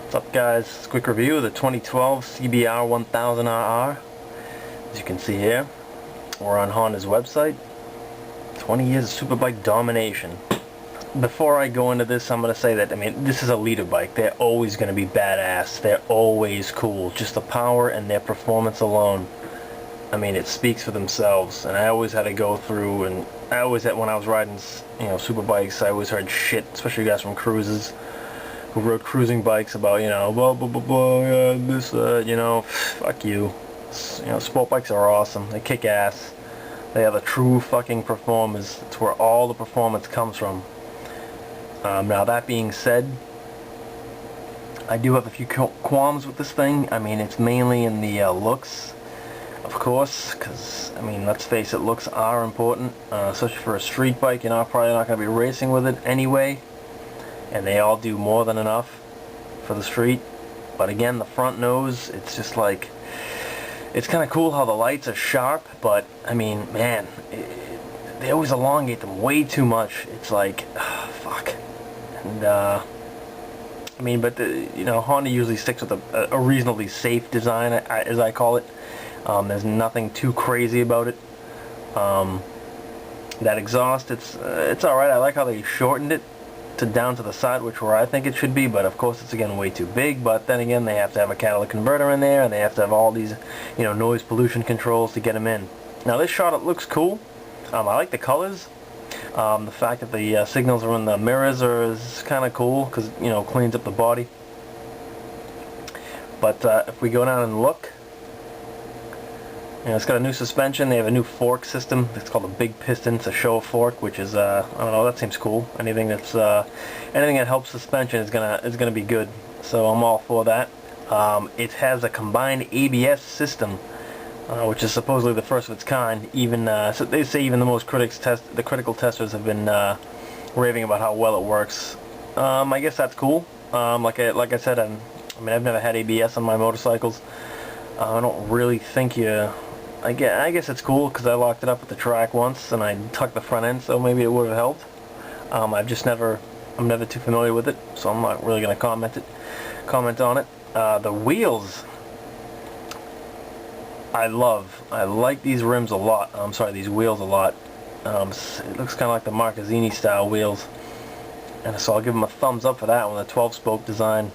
What's up, guys? Quick review of the 2012 CBR 1000RR. As you can see here, we're on Honda's website. 20 years of superbike domination. Before I go into this, I'm going to say that, this is a leader bike. They're always going to be badass. They're always cool. Just the power and their performance alone. It speaks for themselves. And I always had to go through, and I always had, when I was riding, superbikes, I always heard shit, especially guys from cruises who rode cruising bikes about, blah, blah, blah, blah, this, fuck you. Sport bikes are awesome. They kick ass. They are the true fucking performers. It's where all the performance comes from. Now, that being said, I do have a few qualms with this thing. It's mainly in the looks, of course, because, let's face it, looks are important, especially for a street bike. You're probably not going to be racing with it anyway, and they all do more than enough for the street. But again, the front nose, it's just like, it's kind of cool how the lights are sharp, but, man, they always elongate them way too much. It's like, fuck. And, but Honda usually sticks with a reasonably safe design, as I call it. There's nothing too crazy about it. That exhaust, it's alright. I like how they shortened it down to the side, which where I think it should be, but of course it's again way too big. But then again, they have to have a catalytic converter in there, and they have to have all these, noise pollution controls to get them in. Now this shot, it looks cool. I like the colors. The fact that the signals are in the mirrors is kind of cool, because cleans up the body. But if we go down and look, it's got a new suspension. They have a new fork system. It's called a big piston. It's a show fork, which is I don't know. That seems cool. Anything that helps suspension is gonna be good. So I'm all for that. It has a combined ABS system, which is supposedly the first of its kind. Even so they say even the most critical testers have been raving about how well it works. I guess that's cool. Like I said, I've never had ABS on my motorcycles. I don't really think I guess it's cool because I locked it up at the track once and I tucked the front end, so maybe it would have helped. I'm never too familiar with it, so I'm not really going to comment on it. The wheels, I like these rims a lot. These wheels a lot. It looks kind of like the Marcazzini style wheels, and so I'll give them a thumbs up for that one. The 12-spoke design,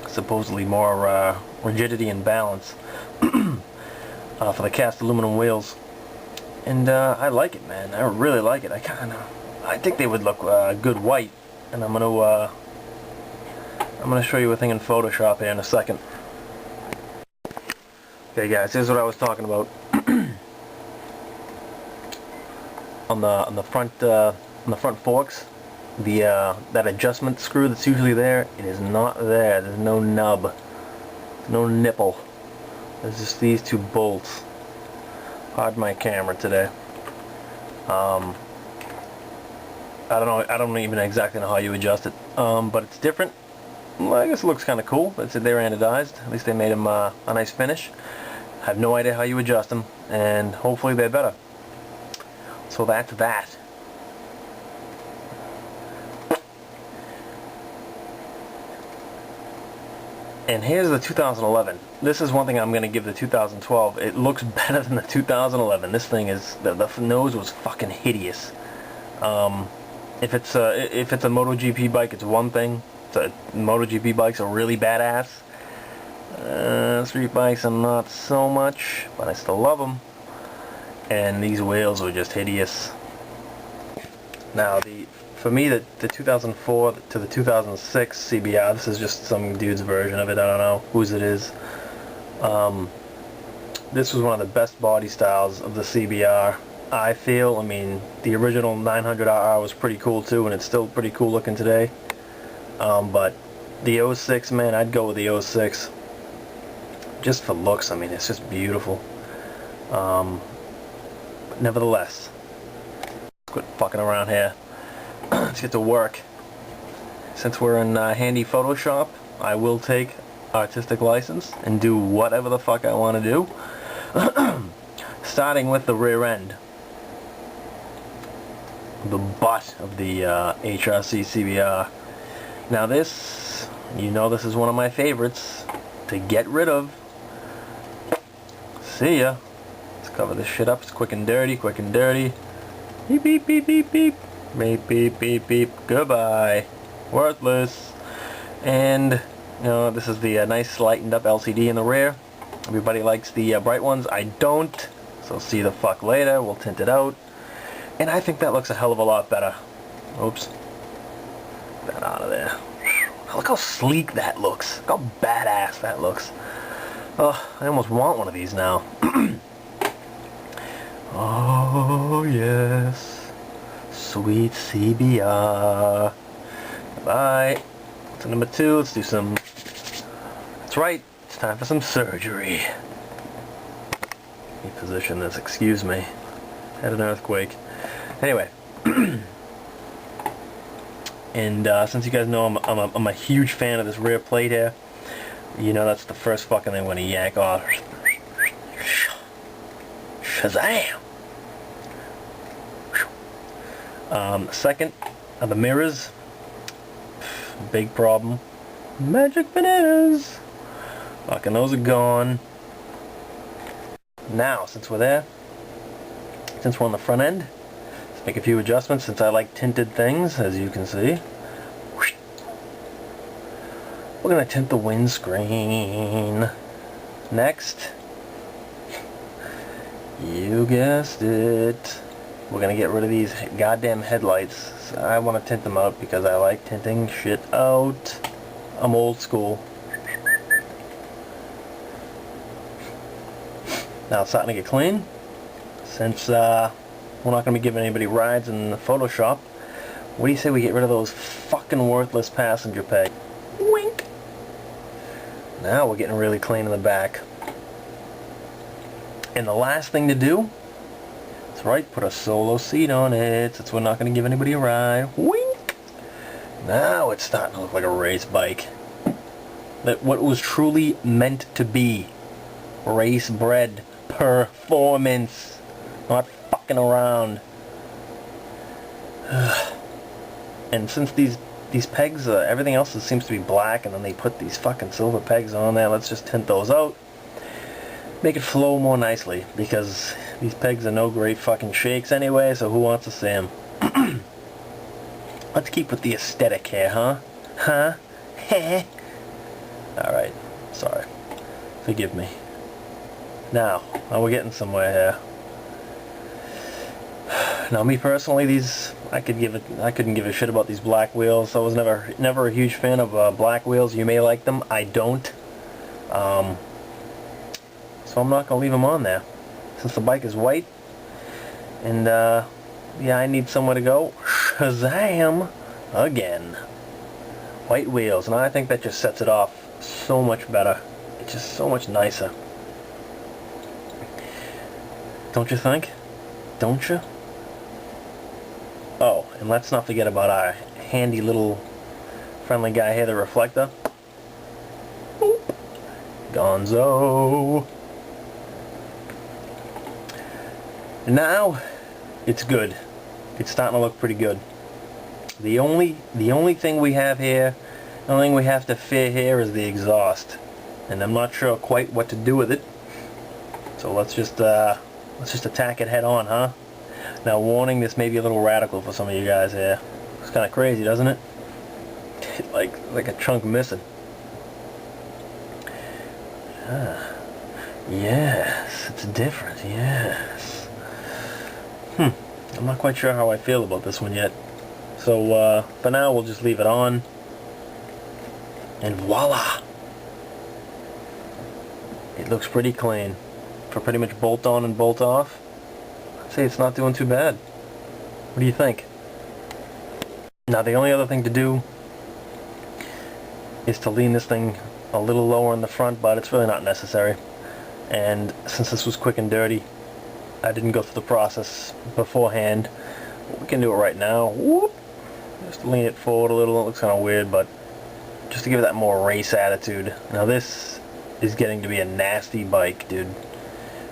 supposedly more rigidity and balance. For the cast aluminum wheels, and I like it, man. I really like it. I think they would look good white, and I'm gonna show you a thing in Photoshop here in a second. Okay, guys, here's what I was talking about. on the front forks, that adjustment screw that's usually there, it is not there. There's no nub, no nipple. There's just these two bolts. Pardon my camera today. I don't even exactly know how you adjust it. But it's different. Well, I guess it looks kind of cool. They're anodized. At least they made them a nice finish. I have no idea how you adjust them, and hopefully they're better. So that's that. And here's the 2011. This is one thing I'm going to give the 2012. It looks better than the 2011. This thing is, the nose was fucking hideous. If it's a MotoGP bike, it's one thing. MotoGP bikes are really badass. Street bikes are not so much, but I still love them. And these wheels were just hideous. Now for me, the 2004 to the 2006 CBR, this is just some dude's version of it, I don't know whose it is. This was one of the best body styles of the CBR, I feel. The original 900RR was pretty cool too, and it's still pretty cool looking today. But the 06, man, I'd go with the 06. Just for looks, it's just beautiful. But nevertheless, quit fucking around here. Let's get to work. Since we're in handy Photoshop, I will take artistic license and do whatever the fuck I want to do. Starting with the rear end. The butt of the HRC CBR. Now this You know this is one of my favorites to get rid of. See ya. Let's cover this shit up. It's quick and dirty, quick and dirty. Beep, beep, beep, beep, beep. Beep, beep, beep, beep. Goodbye. Worthless. And, you know, this is the nice lightened up LCD in the rear. Everybody likes the bright ones. I don't. So see the fuck later. We'll tint it out. And I think that looks a hell of a lot better. Oops. Get that out of there. Look how sleek that looks. Look how badass that looks. Oh, I almost want one of these now. Oh, yes. Sweet CBR. Bye. To number 2, let's do some... That's right. It's time for some surgery. Let me position this. Excuse me. Had an earthquake. Anyway. And since you guys know I'm a huge fan of this rear plate here, you know that's the first fucking thing when you yank off. Shazam! Second are the mirrors. Big problem. Magic bananas! Fucking those are gone. Now, since we're there, since we're on the front end, let's make a few adjustments since I like tinted things, as you can see. We're gonna tint the windscreen. Next, you guessed it, we're gonna get rid of these goddamn headlights. So I want to tint them out because I like tinting shit out. I'm old school. Now it's starting to get clean. Since we're not gonna be giving anybody rides in Photoshop, what do you say we get rid of those fucking worthless passenger pegs? Wink! Now we're getting really clean in the back. And the last thing to do, that's right, put a solo seat on it, since we're not going to give anybody a ride. Wink! Now it's starting to look like a race bike. That what was truly meant to be. Race bred performance. Not fucking around. And since these pegs, everything else seems to be black, and then they put these fucking silver pegs on there, let's just tint those out. Make it flow more nicely, because these pegs are no great fucking shakes anyway, so who wants to see them? Let's keep with the aesthetic here, huh? Huh? Heh? Alright, sorry. Forgive me. Now we're getting somewhere here. Now, me personally, these I couldn't give a shit about these black wheels. I was never a huge fan of black wheels. You may like them, I don't. So I'm not gonna leave them on there, since the bike is white. And yeah, I need somewhere to go. Shazam! Again. White wheels, and I think that just sets it off so much better. It's just so much nicer. Don't you think? Don't you? Oh, and let's not forget about our handy little friendly guy here, the reflector. Boop. Gonzo. Now, it's good. It's starting to look pretty good. The only thing we have here, the only thing we have to fear here is the exhaust, and I'm not sure quite what to do with it. So let's just attack it head on, huh? Now, warning, this may be a little radical for some of you guys here. It's kind of crazy, doesn't it? like a chunk missing. Ah, yes, it's different. Yes. I'm not quite sure how I feel about this one yet. So for now, we'll just leave it on. And voila! It looks pretty clean. For pretty much bolt on and bolt off, I'd say it's not doing too bad. What do you think? Now, the only other thing to do is to lean this thing a little lower in the front, but it's really not necessary. And since this was quick and dirty, I didn't go through the process beforehand. We can do it right now. Whoop. Just lean it forward a little. It looks kind of weird, but just to give it that more race attitude. Now, this is getting to be a nasty bike, dude.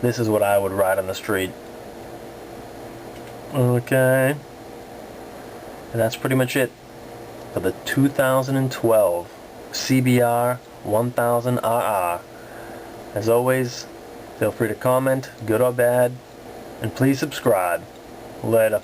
This is what I would ride on the street. Okay. And that's pretty much it for the 2012 CBR 1000RR. As always, feel free to comment, good or bad, and please subscribe. Later.